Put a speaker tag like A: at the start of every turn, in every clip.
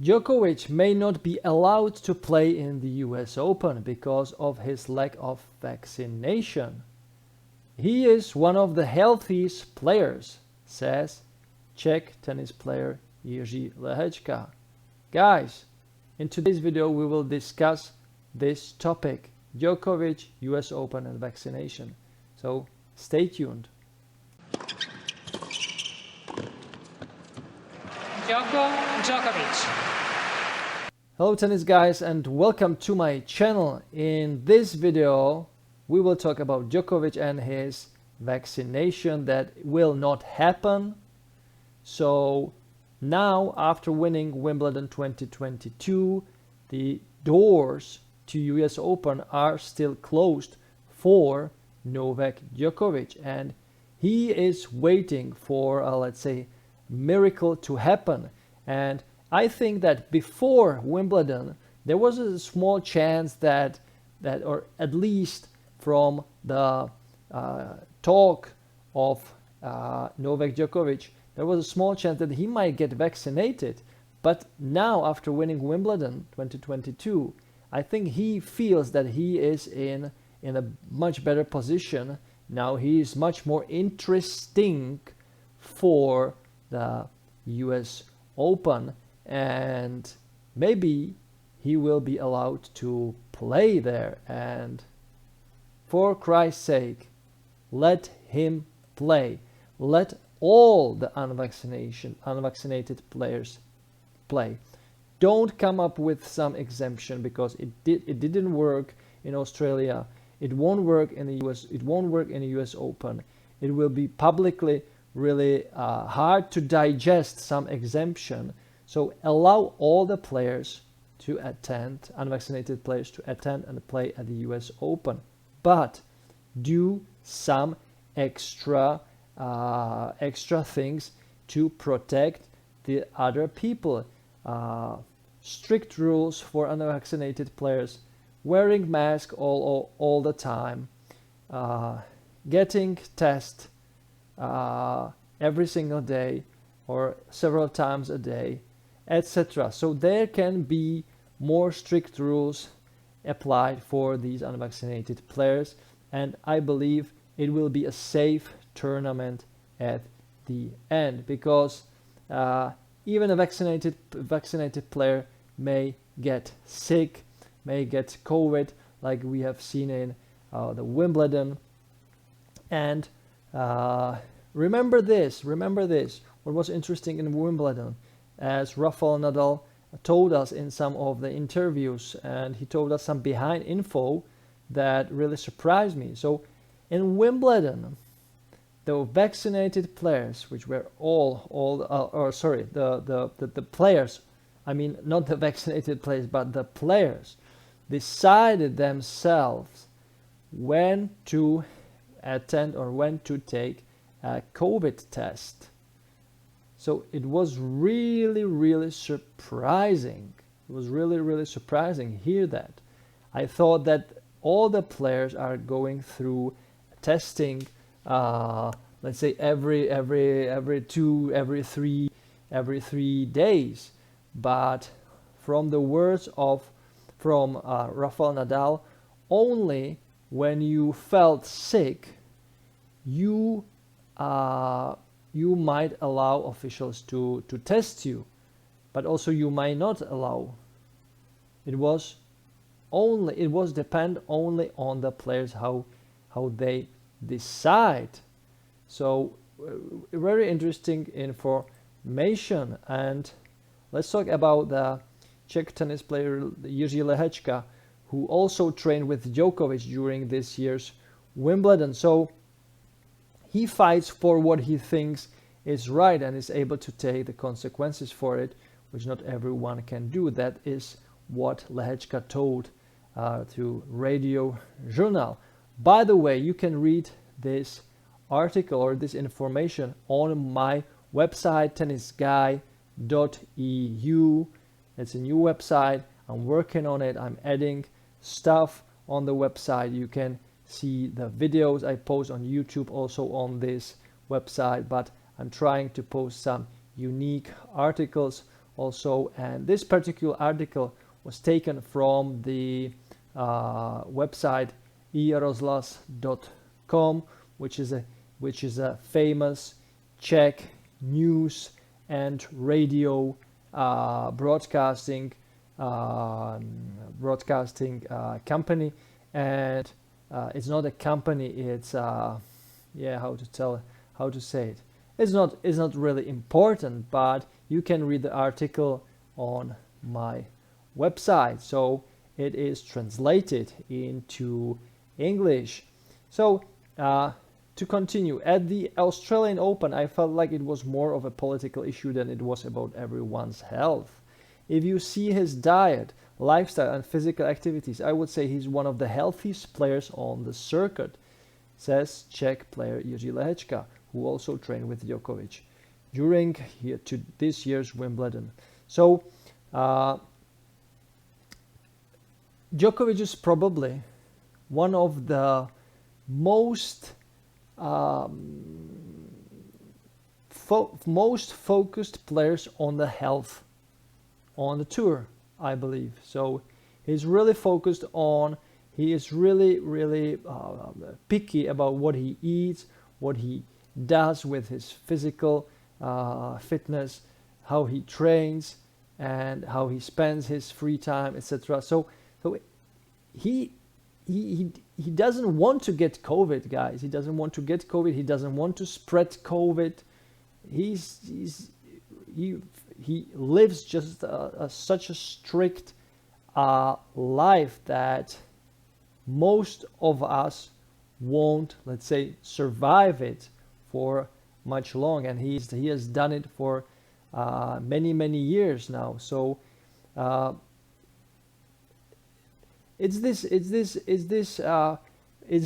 A: Djokovic may not be allowed to play in the US Open because of his lack of vaccination. He is one of the healthiest players, says Czech tennis player Jiri Lehecka. Guys, in today's video we will discuss this topic: Djokovic, US Open and vaccination. So stay tuned.
B: Djokovic.
A: Hello tennis guys and welcome to my channel. In this video we will talk about Djokovic and his vaccination that will not happen. So now, after winning Wimbledon 2022, the doors to US Open are still closed for Novak Djokovic, and he is waiting for a, let's say, miracle to happen. And I think that before Wimbledon there was a small chance that or at least from the talk of Novak Djokovic, there was a small chance that he might get vaccinated. But now, after winning Wimbledon 2022, I think he feels that he is in a much better position. Now he is much more interesting for the US Open, and maybe he will be allowed to play there. And for Christ's sake, let him play. Let all the unvaccinated players play. Don't come up with some exemption, because it didn't work in Australia. It won't work in the US. It won't work in the US Open. It will be publicly really hard to digest some exemption. So allow all the players to attend, unvaccinated players to attend and play at the US Open, but do some extra things to protect the other people. Strict rules for unvaccinated players: wearing mask all the time, getting test every single day or several times a day, etc. So there can be more strict rules applied for these unvaccinated players, and I believe it will be a safe tournament at the end, because even a vaccinated player may get sick, may get COVID, like we have seen in the Wimbledon. And remember this, what was interesting in Wimbledon, as Rafael Nadal told us in some of the interviews, and he told us some behind info that really surprised me. So in Wimbledon, the vaccinated players, which were the players, I mean not the vaccinated players, but the players, decided themselves when to attend or when to take a COVID test. So it was really surprising. It was really surprising to hear that. I thought that all the players are going through testing, let's say every 3 days. But from the words from Rafael Nadal, only when you felt sick, you might allow officials to test you, but also you might not allow. It was depend only on the players how they decide. So very interesting information. And let's talk about the Czech tennis player Jiri Lehecka, who also trained with Djokovic during this year's Wimbledon. So he fights for what he thinks is right and is able to take the consequences for it, which not everyone can do. That is what Lehecka told to Radio Journal. By the way, you can read this article or this information on my website, tennisguy.eu. It's a new website. I'm working on it. I'm adding stuff on the website. You can see the videos I post on YouTube also on this website, but I'm trying to post some unique articles also. And this particular article was taken from the website ieroslas.com, which is a famous Czech news and radio broadcasting company. And it's not a company, it's how to say it. It's not really important, but you can read the article on my website. So it is translated into English. So to continue, at the Australian Open, I felt like it was more of a political issue than it was about everyone's health. If you see his diet, lifestyle, and physical activities, I would say he's one of the healthiest players on the circuit, says Czech player Jiri Lehecka, who also trained with Djokovic during this year's Wimbledon. So Djokovic is probably one of the most focused players on the health on the tour, I believe. So he's really focused on, he is really picky about what he eats, what he does with his physical fitness, how he trains, and how he spends his free time, etc. So he doesn't want to get COVID, guys. He doesn't want to get COVID. He doesn't want to spread COVID. He lives just such a strict life that most of us won't, let's say, survive it for much long. And he has done it for many years now. So it's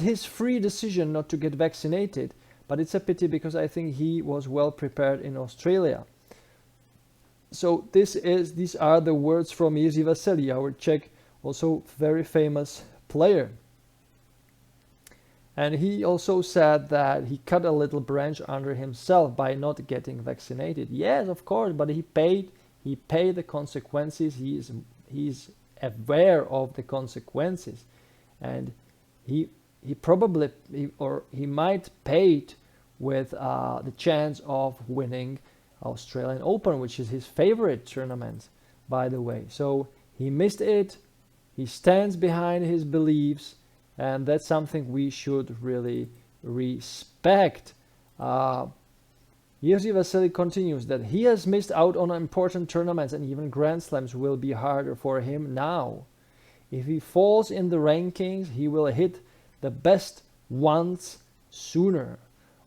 A: his free decision not to get vaccinated, but it's a pity because I think he was well prepared in Australia. So these are the words from Jiri Vasily, our Czech, also very famous player. And he also said that he cut a little branch under himself by not getting vaccinated. Yes, of course, but he paid the consequences. He's aware of the consequences, and he might pay it with the chance of winning Australian Open, which is his favorite tournament, by the way. So he missed it. He stands behind his beliefs, and that's something we should really respect. Jiri Vasily continues that he has missed out on important tournaments, and even Grand Slams will be harder for him now. If he falls in the rankings, he will hit the best ones sooner.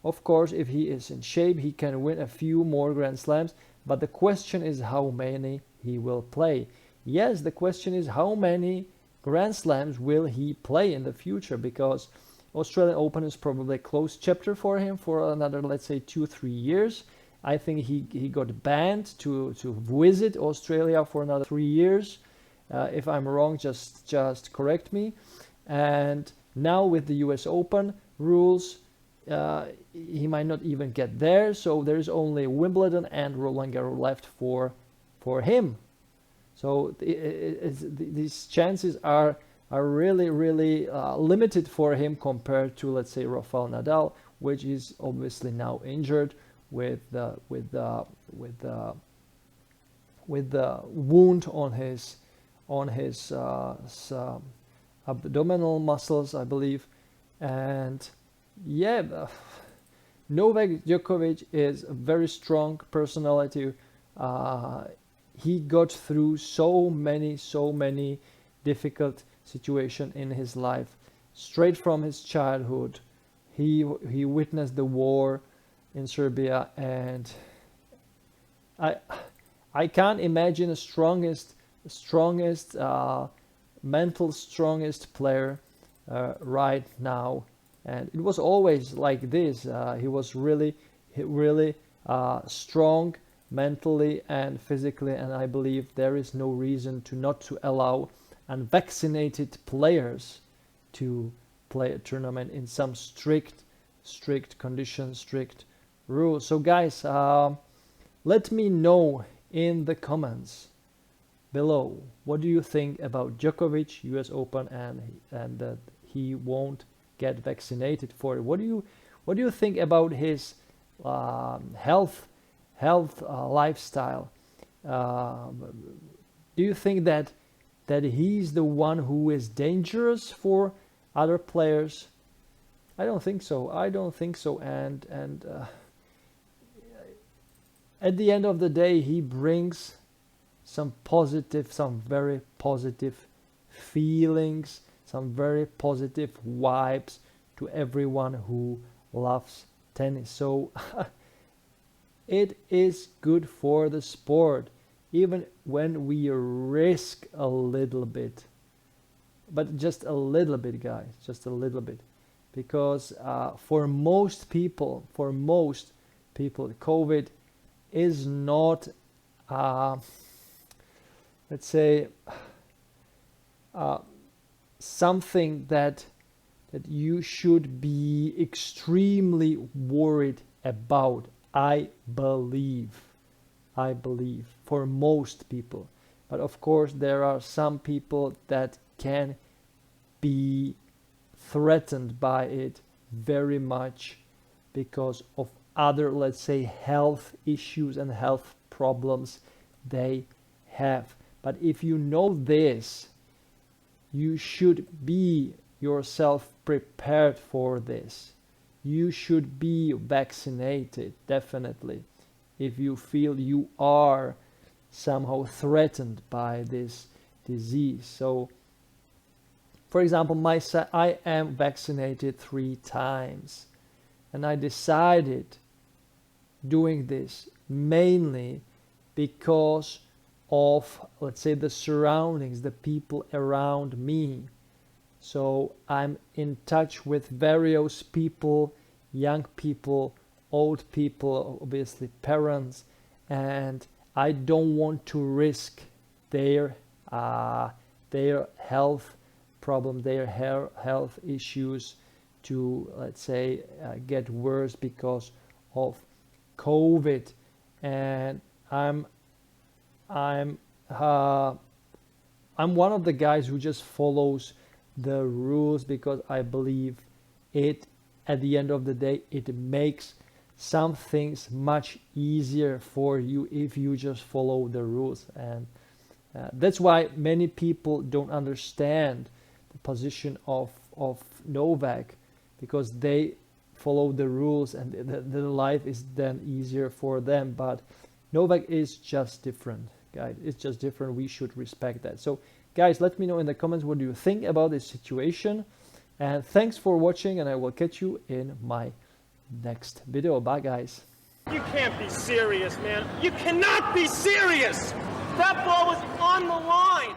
A: Of course, if he is in shape, he can win a few more Grand Slams, but the question is how many he will play. Yes, the question is how many Grand Slams will he play in the future, because Australian Open is probably a closed chapter for him for another, let's say, 2-3 years. I think he got banned to visit Australia for another 3 years. If I'm wrong, just correct me. And now with the US Open rules, he might not even get there. So there's only Wimbledon and Roland Garros left for him. So these chances are really limited for him compared to, let's say, Rafael Nadal, which is obviously now injured with the wound on his abdominal muscles, I believe. And yeah, Novak Djokovic is a very strong personality. He got through so many difficult situations in his life straight from his childhood. He witnessed the war in Serbia, and I can't imagine a strongest mental strongest player right now. And it was always like this. He was really strong mentally and physically, and I believe there is no reason not to allow unvaccinated players to play a tournament in some strict conditions, strict rules. So guys, let me know in the comments below. What do you think about Djokovic, US Open, and that he won't get vaccinated for it? What do you think about his health lifestyle? Do you think that he's the one who is dangerous for other players? I don't think so. And at the end of the day, he brings some very positive feelings, some very positive vibes to everyone who loves tennis. So it is good for the sport, even when we risk a little bit, but just a little bit, guys, just a little bit, because for most people, COVID is not, let's say, something that you should be extremely worried about. I believe for most people, but of course there are some people that can be threatened by it very much because of other, let's say, health issues and health problems they have. But if you know this, you should be yourself prepared for this. You should be vaccinated, definitely, if you feel you are somehow threatened by this disease. So, for example, I am vaccinated 3 times, and I decided doing this mainly because of, let's say, the surroundings, the people around me. So I'm in touch with various people, young people, old people, obviously parents, and I don't want to risk their health problem, their health issues to, let's say, get worse because of COVID. And I'm one of the guys who just follows the rules because I believe it, at the end of the day, it makes some things much easier for you if you just follow the rules. And that's why many people don't understand the position of Novak, because they follow the rules and the life is then easier for them. But Novak is just different, guys. It's just different. We should respect that. So guys, let me know in the comments what do you think about this situation, and thanks for watching, and I will catch you in my next video. Bye, guys.
B: You can't be serious, man. You cannot be serious. That ball was on the line.